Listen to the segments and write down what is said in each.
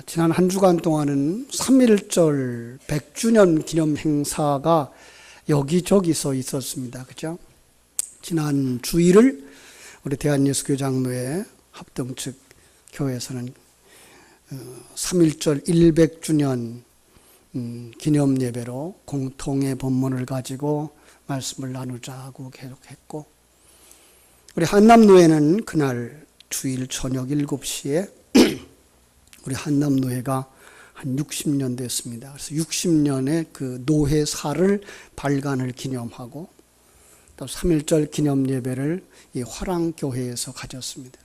지난 한 주간 동안은 3.1절 100주년 기념 행사가 여기저기서 있었습니다. 그죠? 지난 주일을 우리 대한예수교장로회 합동 측 교회에서는 3.1절 100주년 기념 예배로 공통의 본문을 가지고 말씀을 나누자고 계속했고, 우리 한남노회는 그날 주일 저녁 7시에 우리 한남노회가 한 60년 됐습니다. 그래서 60년의 그 노회사를 발간을 기념하고 또 3.1절 기념 예배를 이 화랑교회에서 가졌습니다.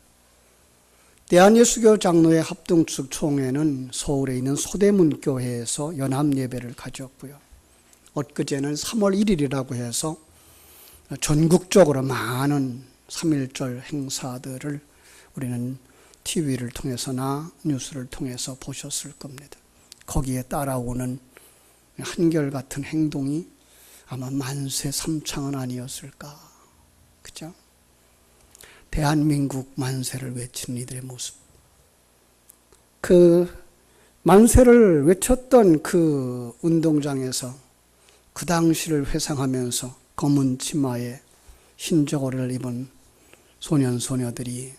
대한예수교 장로회 합동측 총회는 서울에 있는 소대문 교회에서 연합 예배를 가졌고요. 엊그제는 3월 1일이라고 해서 전국적으로 많은 3.1절 행사들을 우리는 TV를 통해서나 뉴스를 통해서 보셨을 겁니다. 거기에 따라오는 한결같은 행동이 아마 만세 삼창은 아니었을까. 그죠? 대한민국 만세를 외치는 이들의 모습. 그 만세를 외쳤던 그 운동장에서 그 당시를 회상하면서 검은 치마에 흰 저고리를 입은 소년 소녀들이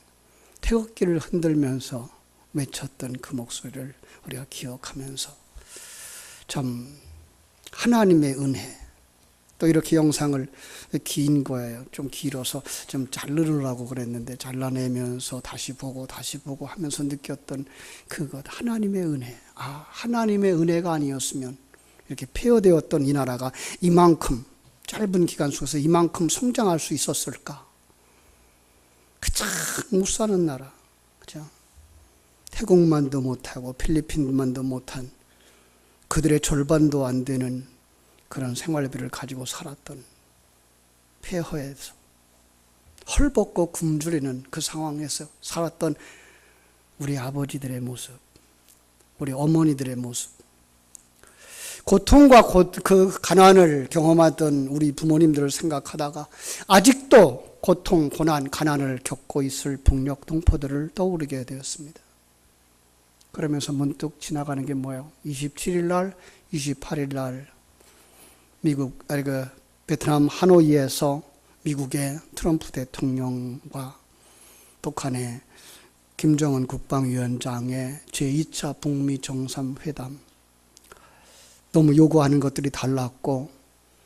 태극기를 흔들면서 외쳤던 그 목소리를 우리가 기억하면서 참 하나님의 은혜, 또 이렇게 영상을 긴 거예요. 좀 길어서 좀 자르려고 그랬는데 잘라내면서 다시 보고 하면서 느꼈던 그것, 하나님의 은혜. 하나님의 은혜가 아니었으면 이렇게 폐허되었던 이 나라가 이만큼 짧은 기간 속에서 이만큼 성장할 수 있었을까? 참 못 사는 나라, 그죠? 태국만도 못하고 필리핀만도 못한 그들의 절반도 안 되는 그런 생활비를 가지고 살았던 폐허에서 헐벗고 굶주리는 그 상황에서 살았던 우리 아버지들의 모습, 우리 어머니들의 모습, 고통과 그 가난을 경험하던 우리 부모님들을 생각하다가 아직도 고통, 고난, 가난을 겪고 있을 북녘 동포들을 떠오르게 되었습니다. 그러면서 문득 지나가는 게 뭐예요? 27일 날, 28일 날 베트남 하노이에서 미국의 트럼프 대통령과 북한의 김정은 국방위원장의 제2차 북미 정상회담. 너무 요구하는 것들이 달랐고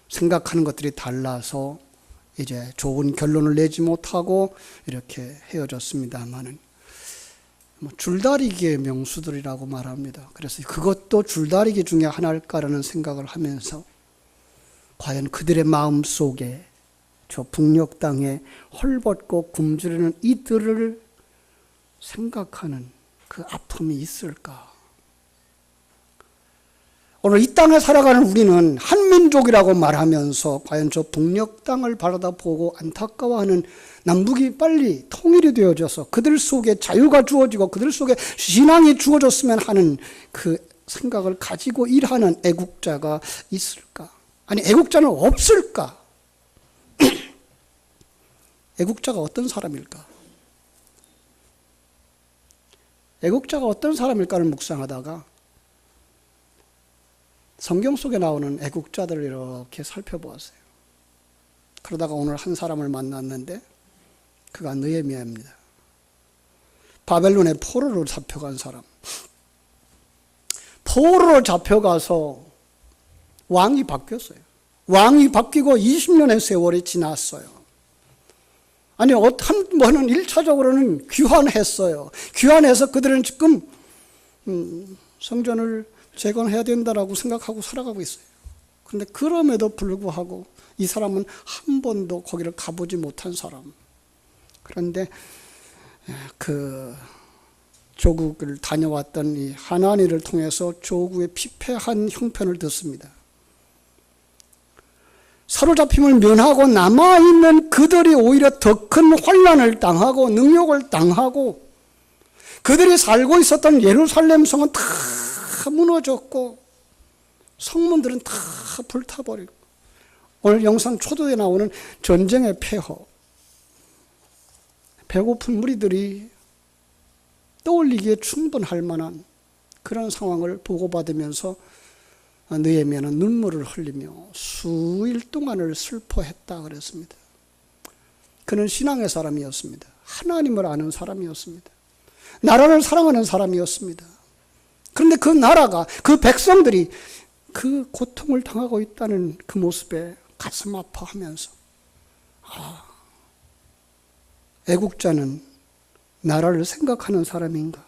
생각하는 것들이 달라서 이제 좋은 결론을 내지 못하고 이렇게 헤어졌습니다만은 줄다리기의 명수들이라고 말합니다. 그래서 그것도 줄다리기 중에 하나일까라는 생각을 하면서 과연 그들의 마음 속에 저 북녘 땅에 헐벗고 굶주리는 이들을 생각하는 그 아픔이 있을까? 오늘 이 땅에 살아가는 우리는 한민족이라고 말하면서 과연 저 북녘 땅을 바라다보고 안타까워하는 남북이 빨리 통일이 되어져서 그들 속에 자유가 주어지고 그들 속에 신앙이 주어졌으면 하는 그 생각을 가지고 일하는 애국자가 있을까? 아니, 애국자는 없을까? 애국자가 어떤 사람일까? 애국자가 어떤 사람일까를 묵상하다가 성경 속에 나오는 애국자들을 이렇게 살펴보았어요. 그러다가 오늘 한 사람을 만났는데 그가 느헤미야입니다. 바벨론의 포로로 잡혀간 사람. 포로로 잡혀가서 왕이 바뀌었어요. 왕이 바뀌고 20년의 세월이 지났어요. 아니, 한 번은 1차적으로는 귀환했어요. 귀환해서 그들은 지금 성전을 재건해야 된다라고 생각하고 살아가고 있어요. 그런데 그럼에도 불구하고 이 사람은 한 번도 거기를 가보지 못한 사람. 그런데 그 조국을 다녀왔던 이 하나니를 통해서 조국의 피폐한 형편을 듣습니다. 사로잡힘을 면하고 남아있는 그들이 오히려 더 큰 환난을 당하고 능욕을 당하고 그들이 살고 있었던 예루살렘 성은 다 무너졌고 성문들은 다 불타버리고 오늘 영상 초도에 나오는 전쟁의 폐허, 배고픈 무리들이 떠올리기에 충분할 만한 그런 상황을 보고받으면서 느헤미야는 눈물을 흘리며 수일 동안을 슬퍼했다 그랬습니다. 그는 신앙의 사람이었습니다. 하나님을 아는 사람이었습니다. 나라를 사랑하는 사람이었습니다. 그런데 그 나라가, 그 백성들이 그 고통을 당하고 있다는 그 모습에 가슴 아파하면서 애국자는 나라를 생각하는 사람인가?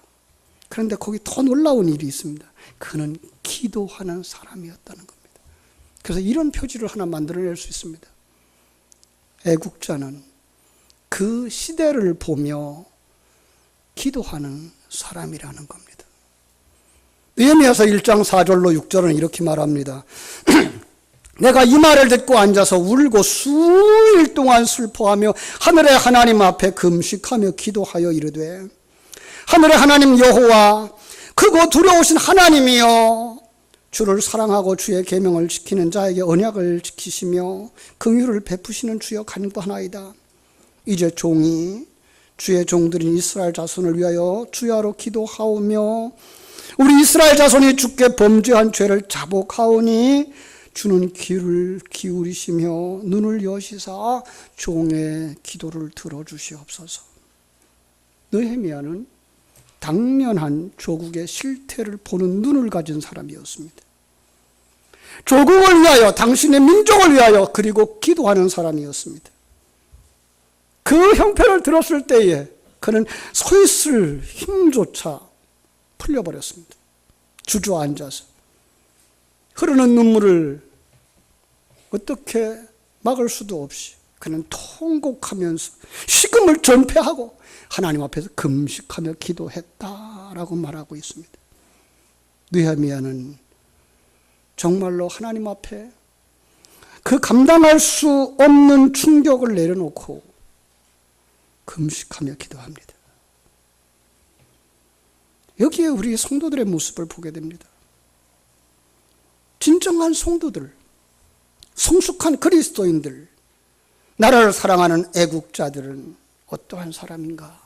그런데 거기 더 놀라운 일이 있습니다. 그는 기도하는 사람이었다는 겁니다. 그래서 이런 표지를 하나 만들어낼 수 있습니다. 애국자는 그 시대를 보며 기도하는 사람이라는 겁니다. 느헤미야서 1장 4절로 6절은 이렇게 말합니다. 내가 이 말을 듣고 앉아서 울고 수일 동안 슬퍼하며 하늘의 하나님 앞에 금식하며 기도하여 이르되 하늘의 하나님 여호와 크고 두려우신 하나님이여 주를 사랑하고 주의 계명을 지키는 자에게 언약을 지키시며 긍휼을 베푸시는 주여 간구하나이다. 이제 종이 주의 종들인 이스라엘 자손을 위하여 주야로 기도하오며 우리 이스라엘 자손이 주께 범죄한 죄를 자복하오니 주는 귀를 기울이시며 눈을 여시사 종의 기도를 들어주시옵소서. 느헤미야는 당면한 조국의 실태를 보는 눈을 가진 사람이었습니다. 조국을 위하여, 당신의 민족을 위하여, 그리고 기도하는 사람이었습니다. 그 형편을 들었을 때에 그는 서 있을 힘조차 풀려버렸습니다. 주저앉아서 흐르는 눈물을 어떻게 막을 수도 없이 그는 통곡하면서 식음을 전폐하고 하나님 앞에서 금식하며 기도했다라고 말하고 있습니다. 느헤미야는 정말로 하나님 앞에 그 감당할 수 없는 충격을 내려놓고 금식하며 기도합니다. 여기에 우리 성도들의 모습을 보게 됩니다. 진정한 성도들, 성숙한 그리스도인들, 나라를 사랑하는 애국자들은 어떠한 사람인가?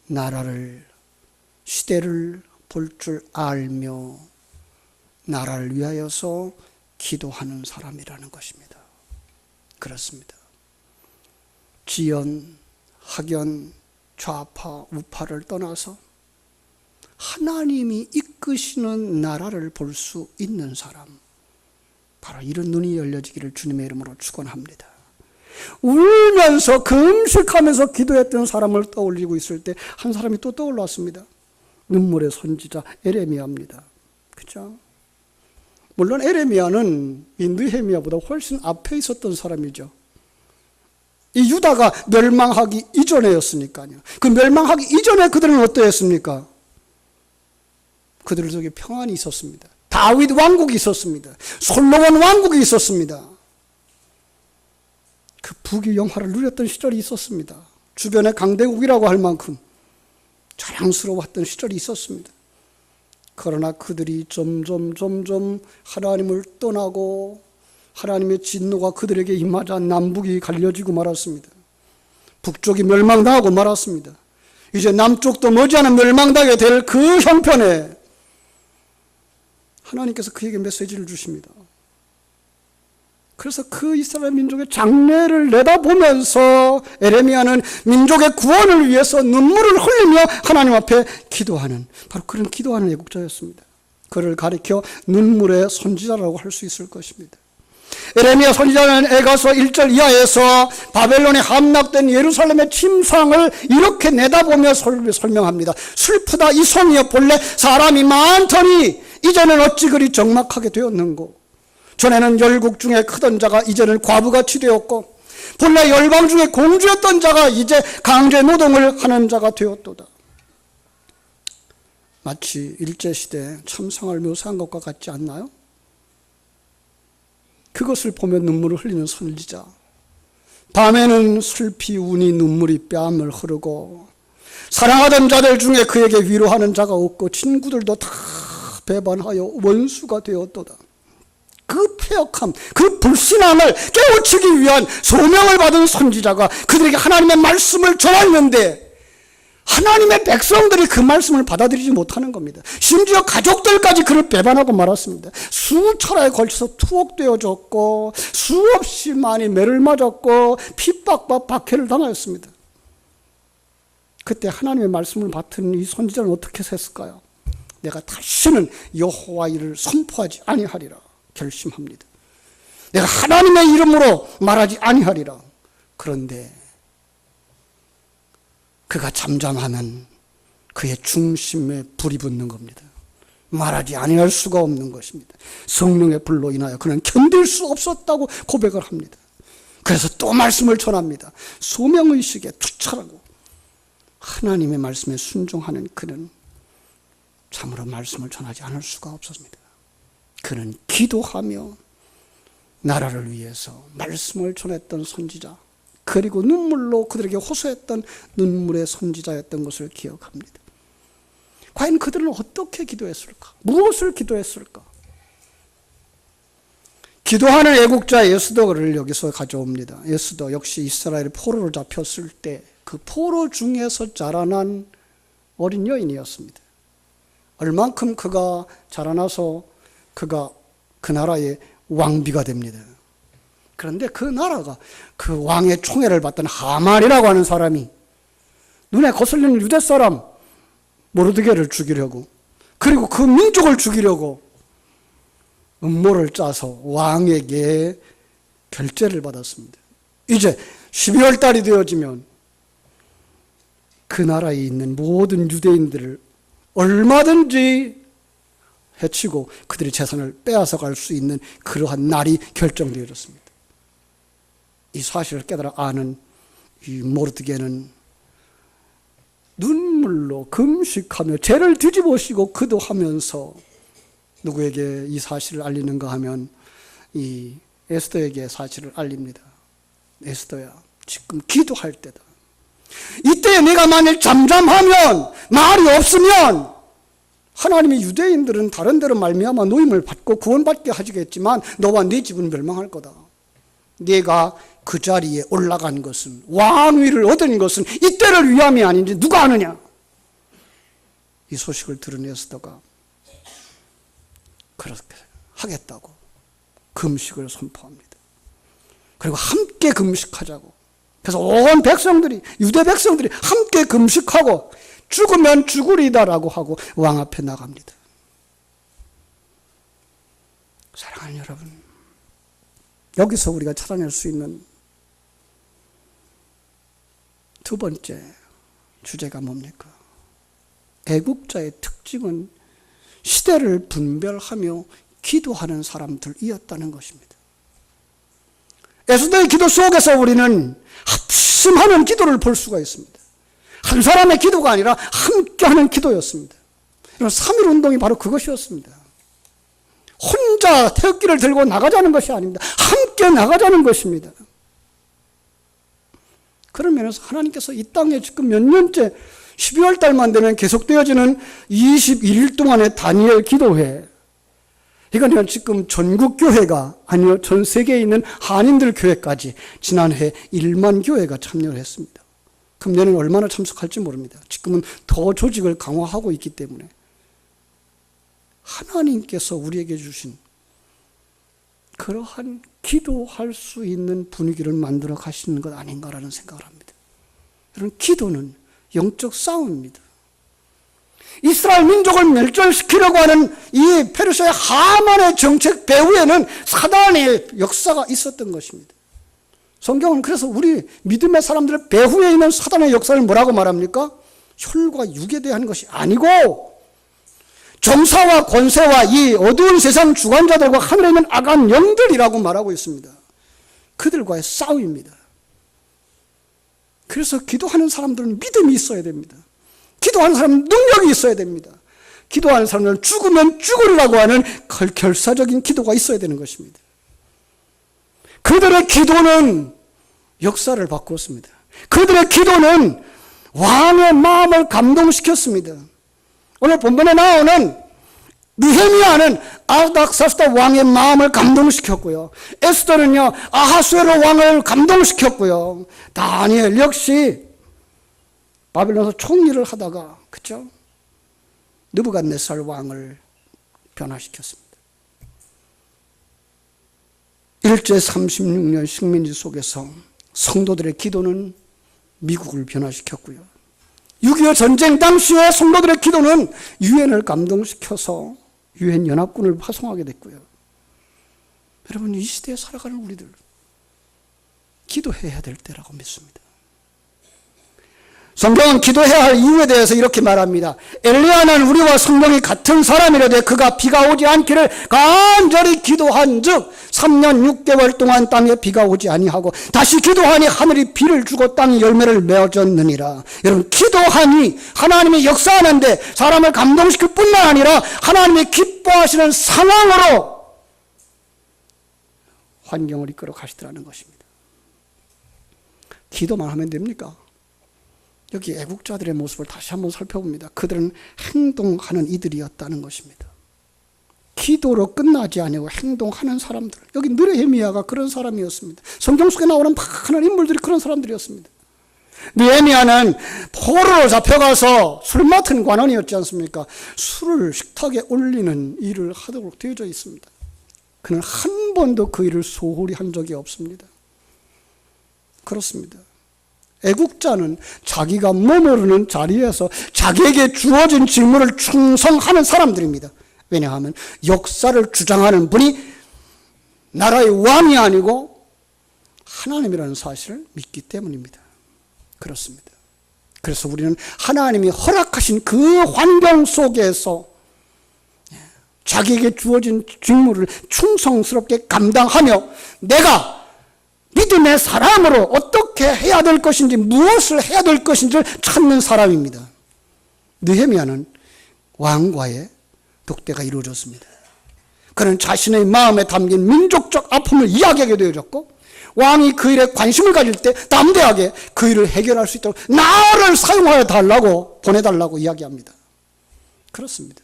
나라를, 시대를 볼 줄 알며 나라를 위하여서 기도하는 사람이라는 것입니다. 그렇습니다. 지연, 학연, 좌파, 우파를 떠나서 하나님이 이끄시는 나라를 볼 수 있는 사람, 바로 이런 눈이 열려지기를 주님의 이름으로 축원합니다. 울면서 금식하면서 기도했던 사람을 떠올리고 있을 때 한 사람이 또 떠올랐습니다. 눈물의 선지자 에레미야입니다. 그렇죠? 물론 에레미야는 이 느헤미야보다 훨씬 앞에 있었던 사람이죠. 이 유다가 멸망하기 이전에였으니까요. 그 멸망하기 이전에 그들은 어떠했습니까? 그들 속에 평안이 있었습니다. 다윗 왕국이 있었습니다. 솔로몬 왕국이 있었습니다. 그 부귀 영화를 누렸던 시절이 있었습니다. 주변에 강대국이라고 할 만큼 자랑스러웠던 시절이 있었습니다. 그러나 그들이 점점 하나님을 떠나고 하나님의 진노가 그들에게 임하자 남북이 갈려지고 말았습니다. 북쪽이 멸망당하고 말았습니다. 이제 남쪽도 머지않아 멸망당하게 될 그 형편에 하나님께서 그에게 메시지를 주십니다. 그래서 그 이스라엘 민족의 장래를 내다보면서 에레미야는 민족의 구원을 위해서 눈물을 흘리며 하나님 앞에 기도하는, 바로 그런 기도하는 애국자였습니다. 그를 가리켜 눈물의 선지자라고 할 수 있을 것입니다. 에레미야 선지자는 에가서 1절 이하에서 바벨론에 함락된 예루살렘의 침상을 이렇게 내다보며 설명합니다. 슬프다 이 성이여, 본래 사람이 많더니 이제는 어찌 그리 적막하게 되었는고. 전에는 열국 중에 크던 자가 이제는 과부같이 되었고, 본래 열방 중에 공주였던 자가 이제 강제 노동을 하는 자가 되었도다. 마치 일제시대 참상을 묘사한 것과 같지 않나요? 그것을 보며 눈물을 흘리는 선지자. 밤에는 슬피 우니 눈물이 뺨을 흐르고, 사랑하던 자들 중에 그에게 위로하는 자가 없고 친구들도 다 배반하여 원수가 되었도다. 그 폐역함, 그 불신앙을 깨우치기 위한 소명을 받은 선지자가 그들에게 하나님의 말씀을 전했는데 하나님의 백성들이 그 말씀을 받아들이지 못하는 겁니다. 심지어 가족들까지 그를 배반하고 말았습니다. 수차례에 걸쳐서 투옥되어졌고 수없이 많이 매를 맞았고 핍박과 박해를 당하였습니다. 그때 하나님의 말씀을 맡은 이 선지자는 어떻게 했을까요? 내가 다시는 여호와 일을 선포하지 아니하리라 결심합니다. 내가 하나님의 이름으로 말하지 아니하리라. 그런데 그가 잠잠하면 그의 중심에 불이 붙는 겁니다. 말하지 아니할 수가 없는 것입니다. 성령의 불로 인하여 그는 견딜 수 없었다고 고백을 합니다. 그래서 또 말씀을 전합니다. 소명의식에 투철하고 하나님의 말씀에 순종하는 그는 참으로 말씀을 전하지 않을 수가 없었습니다. 그는 기도하며 나라를 위해서 말씀을 전했던 선지자, 그리고 눈물로 그들에게 호소했던 눈물의 선지자였던 것을 기억합니다. 과연 그들은 어떻게 기도했을까? 무엇을 기도했을까? 기도하는 애국자 에스더를 여기서 가져옵니다. 에스더 역시 이스라엘이 포로로 잡혔을 때 그 포로 중에서 자라난 어린 여인이었습니다. 얼만큼 그가 자라나서 그가 그 나라의 왕비가 됩니다. 그런데 그 나라가 그 왕의 총애를 받던 하만이라고 하는 사람이 눈에 거슬리는 유대 사람 모르드게를 죽이려고, 그리고 그 민족을 죽이려고 음모를 짜서 왕에게 결재를 받았습니다. 이제 12월 달이 되어지면 그 나라에 있는 모든 유대인들을 얼마든지 해치고 그들의 재산을 빼앗아 갈 수 있는 그러한 날이 결정되어졌습니다. 이 사실을 깨달아 아는 이 모르드게는 눈물로 금식하며 죄를 뒤집어쓰고 기도하면서 누구에게 이 사실을 알리는가 하면 이 에스더에게 사실을 알립니다. 에스더야, 지금 기도할 때다. 이때 내가 만일 잠잠하면, 말이 없으면 하나님이 유대인들은 다른 데로 말미암아 노임을 받고 구원받게 하시겠지만 너와 네 집은 멸망할 거다. 네가 그 자리에 올라간 것은, 왕위를 얻은 것은 이때를 위함이 아닌지 누가 아느냐. 이 소식을 들은 에스더가 그렇게 하겠다고 금식을 선포합니다. 그리고 함께 금식하자고. 그래서 온 백성들이, 유대 백성들이 함께 금식하고 죽으면 죽으리다라고 하고 왕 앞에 나갑니다. 사랑하는 여러분, 여기서 우리가 찾아낼 수 있는 두 번째 주제가 뭡니까? 애국자의 특징은 시대를 분별하며 기도하는 사람들이었다는 것입니다. 에스더의 기도 속에서 우리는 합심하는 기도를 볼 수가 있습니다. 한 사람의 기도가 아니라 함께하는 기도였습니다. 이런 3.1운동이 바로 그것이었습니다. 혼자 태극기를 들고 나가자는 것이 아닙니다. 함께 나가자는 것입니다. 그런 면에서 하나님께서 이 땅에 지금 몇 년째 12월 달만 되면 계속되어지는 21일 동안의 다니엘 기도회, 이건 지금 전국 교회가, 아니요, 전 세계에 있는 한인들 교회까지 지난해 1만 교회가 참여를 했습니다. 금년에는 얼마나 참석할지 모릅니다. 지금은 더 조직을 강화하고 있기 때문에 하나님께서 우리에게 주신 그러한 기도할 수 있는 분위기를 만들어 가시는 것 아닌가라는 생각을 합니다. 여러분, 기도는 영적 싸움입니다. 이스라엘 민족을 멸절시키려고 하는 이 페르시아의 하만의 정책 배후에는 사단의 역사가 있었던 것입니다. 성경은 그래서 우리 믿음의 사람들의 배후에 있는 사단의 역사를 뭐라고 말합니까? 혈과 육에 대한 것이 아니고 정사와 권세와 이 어두운 세상 주관자들과 하늘에 있는 악한 영들이라고 말하고 있습니다. 그들과의 싸움입니다. 그래서 기도하는 사람들은 믿음이 있어야 됩니다. 기도하는 사람은 능력이 있어야 됩니다. 기도하는 사람은 죽으면 죽으리라고 하는 결사적인 기도가 있어야 되는 것입니다. 그들의 기도는 역사를 바꾸었습니다. 그들의 기도는 왕의 마음을 감동시켰습니다. 오늘 본문에 나오는 느헤미야는 아닥사스다 왕의 마음을 감동시켰고요. 에스더는요, 아하수에로 왕을 감동시켰고요. 다니엘 역시 바벨론에서 총리를 하다가, 그죠? 느부갓네살 왕을 변화시켰습니다. 일제 36년 식민지 속에서 성도들의 기도는 미국을 변화시켰고요. 6.25 전쟁 당시에 성도들의 기도는 유엔을 감동시켜서 유엔 연합군을 파송하게 됐고요. 여러분, 이 시대에 살아가는 우리들 기도해야 될 때라고 믿습니다. 성경은 기도해야 할 이유에 대해서 이렇게 말합니다. 엘리야는 우리와 성령이 같은 사람이라되 그가 비가 오지 않기를 간절히 기도한 즉 3년 6개월 동안 땅에 비가 오지 아니하고 다시 기도하니 하늘이 비를 주고 땅이 열매를 맺었느니라. 여러분, 기도하니 하나님이 역사하는데 사람을 감동시킬 뿐만 아니라 하나님이 기뻐하시는 상황으로 환경을 이끌어 가시더라는 것입니다. 기도만 하면 됩니까? 여기 애국자들의 모습을 다시 한번 살펴봅니다. 그들은 행동하는 이들이었다는 것입니다. 기도로 끝나지 아니고 행동하는 사람들. 여기 느헤미야가 그런 사람이었습니다. 성경 속에 나오는 많은 인물들이 그런 사람들이었습니다. 느헤미야는 포로로 잡혀가서 술 맡은 관원이었지 않습니까? 술을 식탁에 올리는 일을 하도록 되어져 있습니다. 그는 한 번도 그 일을 소홀히 한 적이 없습니다. 그렇습니다. 애국자는 자기가 머무르는 자리에서 자기에게 주어진 직무를 충성하는 사람들입니다. 왜냐하면 역사를 주장하는 분이 나라의 왕이 아니고 하나님이라는 사실을 믿기 때문입니다. 그렇습니다. 그래서 우리는 하나님이 허락하신 그 환경 속에서 자기에게 주어진 직무를 충성스럽게 감당하며 내가 믿음의 사람으로 어떻게 해야 될 것인지, 무엇을 해야 될 것인지를 찾는 사람입니다. 느헤미야는 왕과의 독대가 이루어졌습니다. 그는 자신의 마음에 담긴 민족적 아픔을 이야기하게 되어졌고, 왕이 그 일에 관심을 가질 때 담대하게 그 일을 해결할 수 있도록 나를 사용하여 달라고, 보내달라고 이야기합니다. 그렇습니다.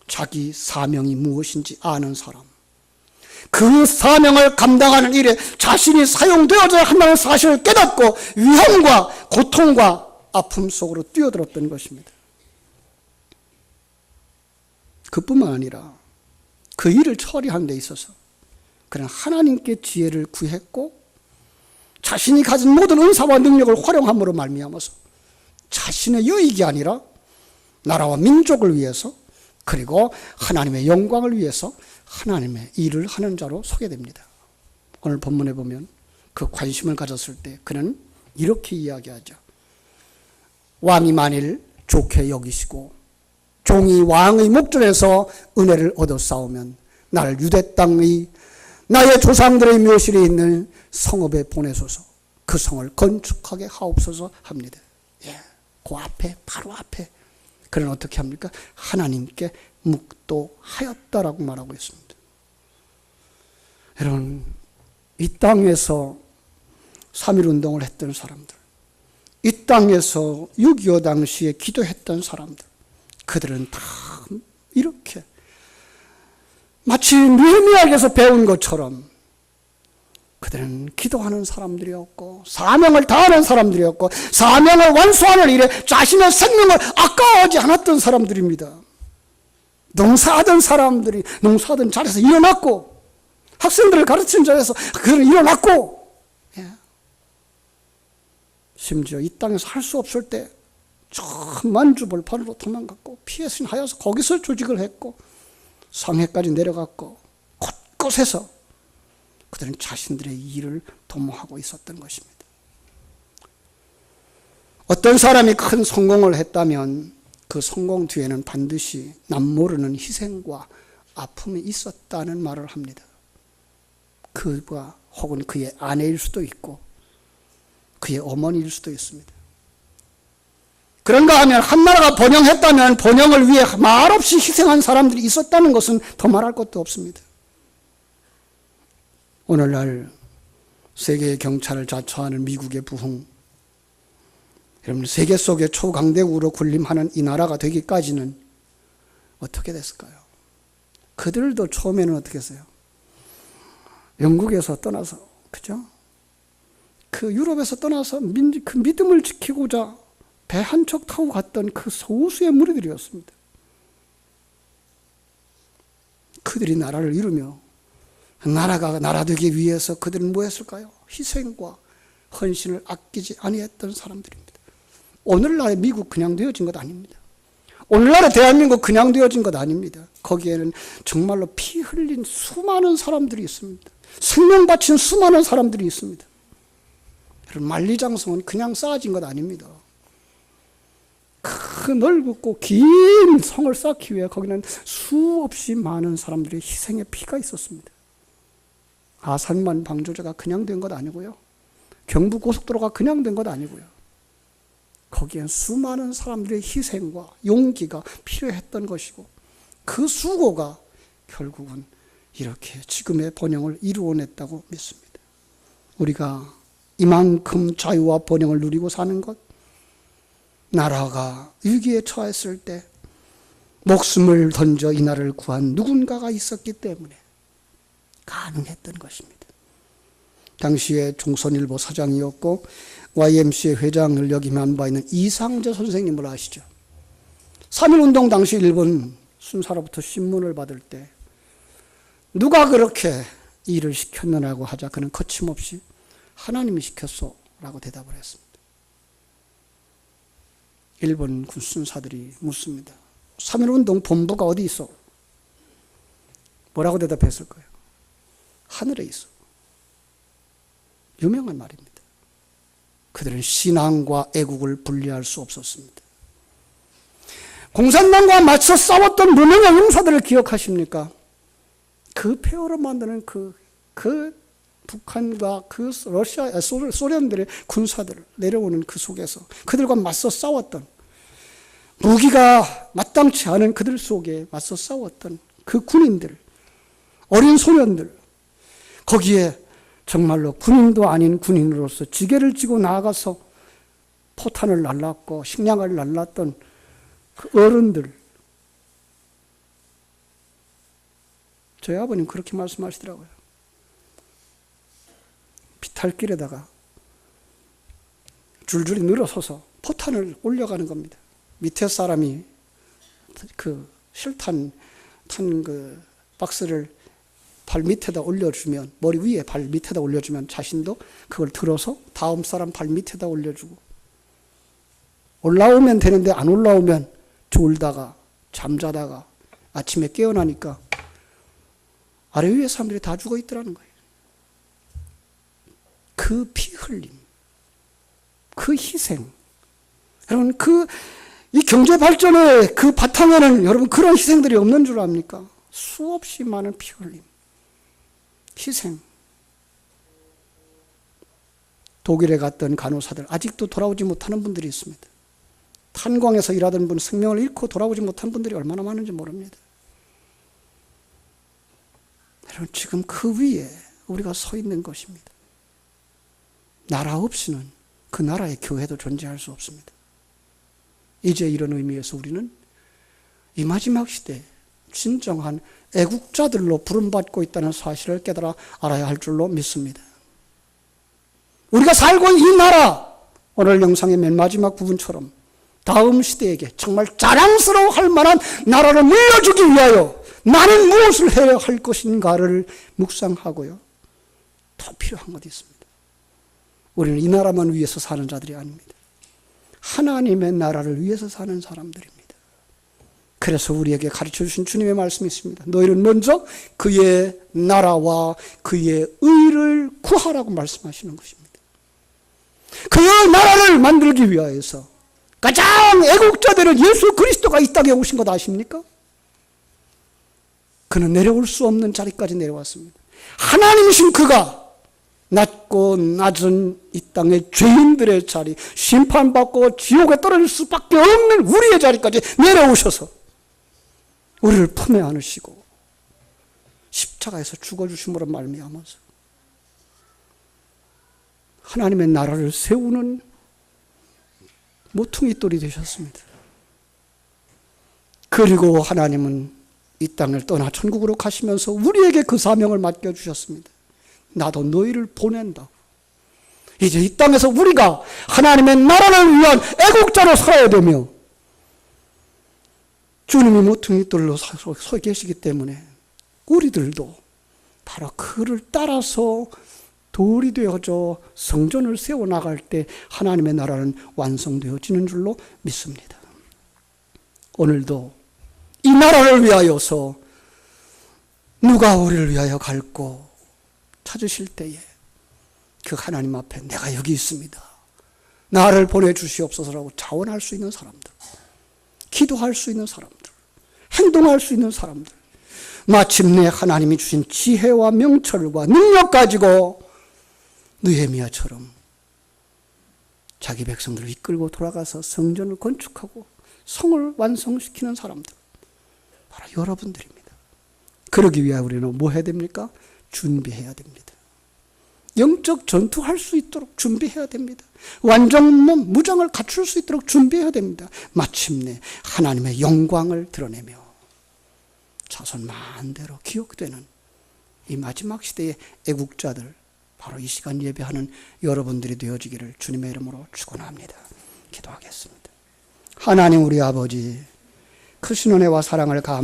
자기 사명이 무엇인지 아는 사람, 그 사명을 감당하는 일에 자신이 사용되어져야 한다는 사실을 깨닫고 위험과 고통과 아픔 속으로 뛰어들었던 것입니다. 그뿐만 아니라 그 일을 처리하는 데 있어서 그는 하나님께 지혜를 구했고 자신이 가진 모든 은사와 능력을 활용함으로 말미암아서 자신의 유익이 아니라 나라와 민족을 위해서, 그리고 하나님의 영광을 위해서 하나님의 일을 하는 자로 서게 됩니다. 오늘 본문에 보면 그 관심을 가졌을 때 그는 이렇게 이야기하죠. 왕이 만일 좋게 여기시고 종이 왕의 목전에서 은혜를 얻어 싸우면 나를 유대 땅의 나의 조상들의 묘실에 있는 성읍에 보내소서. 그 성을 건축하게 하옵소서 합니다. 그 앞에, 바로 앞에 그는 어떻게 합니까? 하나님께 묵도하였다라고 말하고 있습니다. 여러분, 이 땅에서 3.1운동을 했던 사람들, 이 땅에서 6.25 당시에 기도했던 사람들, 그들은 다 이렇게 마치 느헤미야에게서 배운 것처럼 그들은 기도하는 사람들이었고 사명을 다하는 사람들이었고 사명을 완수하는 일에 자신의 생명을 아까워하지 않았던 사람들입니다. 농사하던 사람들이 농사하던 자리에서 일어났고 학생들을 가르치는 자리에서 그들은 일어났고 심지어 이 땅에서 할 수 없을 때 만주벌판으로 도망갔고 피해신 하여서 거기서 조직을 했고 상해까지 내려갔고 곳곳에서 그들은 자신들의 일을 도모하고 있었던 것입니다. 어떤 사람이 큰 성공을 했다면 그 성공 뒤에는 반드시 남모르는 희생과 아픔이 있었다는 말을 합니다. 그가 혹은 그의 아내일 수도 있고 그의 어머니일 수도 있습니다. 그런가 하면 한 나라가 번영했다면 번영을 위해 말없이 희생한 사람들이 있었다는 것은 더 말할 것도 없습니다. 오늘날 세계의 경찰을 자처하는 미국의 부흥, 여러분 세계 속의 초강대국으로 군림하는 이 나라가 되기까지는 어떻게 됐을까요? 그들도 처음에는 어떻게 했어요? 영국에서 떠나서, 그죠? 그 유럽에서 떠나서 그 믿음을 지키고자 배 한 척 타고 갔던 그 소수의 무리들이었습니다. 그들이 나라를 이루며 나라가 나라 되기 위해서 그들은 뭐 했을까요? 희생과 헌신을 아끼지 아니했던 사람들입니다. 오늘날의 미국 그냥 되어진 것 아닙니다. 오늘날의 대한민국 그냥 되어진 것 아닙니다. 거기에는 정말로 피 흘린 수많은 사람들이 있습니다. 생명 바친 수많은 사람들이 있습니다. 여러분, 만리장성은 그냥 쌓아진 것 아닙니다. 그 넓고 긴 성을 쌓기 위해 거기는 수없이 많은 사람들의 희생의 피가 있었습니다. 아산만 방조제가 그냥 된 것 아니고요. 경부고속도로가 그냥 된 것 아니고요. 거기엔 수많은 사람들의 희생과 용기가 필요했던 것이고 그 수고가 결국은 이렇게 지금의 번영을 이루어냈다고 믿습니다. 우리가 이만큼 자유와 번영을 누리고 사는 것, 나라가 위기에 처했을 때 목숨을 던져 이 나라를 구한 누군가가 있었기 때문에 가능했던 것입니다. 당시에 조선일보 사장이었고 YMCA 회장을 역임한 바 있는 이상재 선생님을 아시죠? 3.1운동 당시 일본 순사로부터 신문을 받을 때 누가 그렇게 일을 시켰느냐고 하자 그는 거침없이 하나님이 시켰소 라고 대답을 했습니다. 일본 군순사들이 묻습니다. 3.1운동 본부가 어디 있어? 뭐라고 대답했을 거예요? 하늘에 있어. 유명한 말입니다. 그들은 신앙과 애국을 분리할 수 없었습니다. 공산당과 맞서 싸웠던 무명의 용사들을 기억하십니까? 그 폐허로 만드는 그 북한과 그 소련들의 군사들 내려오는 그 속에서 그들과 맞서 싸웠던, 무기가 마땅치 않은 그들 속에 맞서 싸웠던 그 군인들, 어린 소년들, 거기에 정말로 군인도 아닌 군인으로서 지게를 쥐고 나아가서 포탄을 날랐고 식량을 날랐던 그 어른들. 저희 아버님 그렇게 말씀하시더라고요. 비탈길에다가 줄줄이 늘어서서 포탄을 올려가는 겁니다. 밑에 사람이 그 실탄 탄 그 박스를 발 밑에다 올려주면, 머리 위에 발 밑에다 올려주면 자신도 그걸 들어서 다음 사람 발 밑에다 올려주고, 올라오면 되는데 안 올라오면 졸다가 잠자다가 아침에 깨어나니까 아래 위에 사람들이 다 죽어 있더라는 거예요. 그 피 흘림, 그 희생. 여러분, 이 경제 발전의 그 바탕에는 여러분 그런 희생들이 없는 줄 압니까? 수없이 많은 피 흘림, 희생. 독일에 갔던 간호사들, 아직도 돌아오지 못하는 분들이 있습니다. 탄광에서 일하던 분, 생명을 잃고 돌아오지 못한 분들이 얼마나 많은지 모릅니다. 여러분, 지금 그 위에 우리가 서 있는 것입니다. 나라 없이는 그 나라의 교회도 존재할 수 없습니다. 이제 이런 의미에서 우리는 이 마지막 시대에 진정한 애국자들로 부름받고 있다는 사실을 깨달아 알아야 할 줄로 믿습니다. 우리가 살고 있는 이 나라, 오늘 영상의 맨 마지막 부분처럼 다음 시대에게 정말 자랑스러워할 만한 나라를 물려주기 위하여 나는 무엇을 해야 할 것인가를 묵상하고요. 더 필요한 것이 있습니다. 우리는 이 나라만 위해서 사는 자들이 아닙니다. 하나님의 나라를 위해서 사는 사람들입니다. 그래서 우리에게 가르쳐 주신 주님의 말씀이 있습니다. 너희는 먼저 그의 나라와 그의 의를 구하라고 말씀하시는 것입니다. 그의 나라를 만들기 위하여서 가장 애국자들은 예수 그리스도가 이 땅에 오신 것 아십니까? 그는 내려올 수 없는 자리까지 내려왔습니다. 하나님이신 그가 낮고 낮은 이 땅의 죄인들의 자리, 심판받고 지옥에 떨어질 수밖에 없는 우리의 자리까지 내려오셔서 우리를 품에 안으시고 십자가에서 죽어주심으로 말미암아서 하나님의 나라를 세우는 모퉁이 돌이 되셨습니다. 그리고 하나님은 이 땅을 떠나 천국으로 가시면서 우리에게 그 사명을 맡겨주셨습니다. 나도 너희를 보낸다. 이제 이 땅에서 우리가 하나님의 나라를 위한 애국자로 살아야 되며, 주님이 모퉁이 돌로 서 계시기 때문에 우리들도 바로 그를 따라서 돌이 되어져 성전을 세워나갈 때 하나님의 나라는 완성되어지는 줄로 믿습니다. 오늘도 이 나라를 위하여서 누가 우리를 위하여 갈고 찾으실 때에 그 하나님 앞에 내가 여기 있습니다, 나를 보내주시옵소서라고 자원할 수 있는 사람들, 기도할 수 있는 사람들, 행동할 수 있는 사람들, 마침내 하나님이 주신 지혜와 명철과 능력 가지고 느헤미야처럼 자기 백성들을 이끌고 돌아가서 성전을 건축하고 성을 완성시키는 사람들, 바로 여러분들입니다. 그러기 위해 우리는 뭐 해야 됩니까? 준비해야 됩니다. 영적 전투할 수 있도록 준비해야 됩니다. 완전한 무장을 갖출 수 있도록 준비해야 됩니다. 마침내 하나님의 영광을 드러내며 자손 만대로 기억되는 이 마지막 시대의 애국자들, 바로 이 시간 예배하는 여러분들이 되어지기를 주님의 이름으로 축원합니다. 기도하겠습니다. 하나님 우리 아버지, 크신 은혜와 사랑을 감사합니다.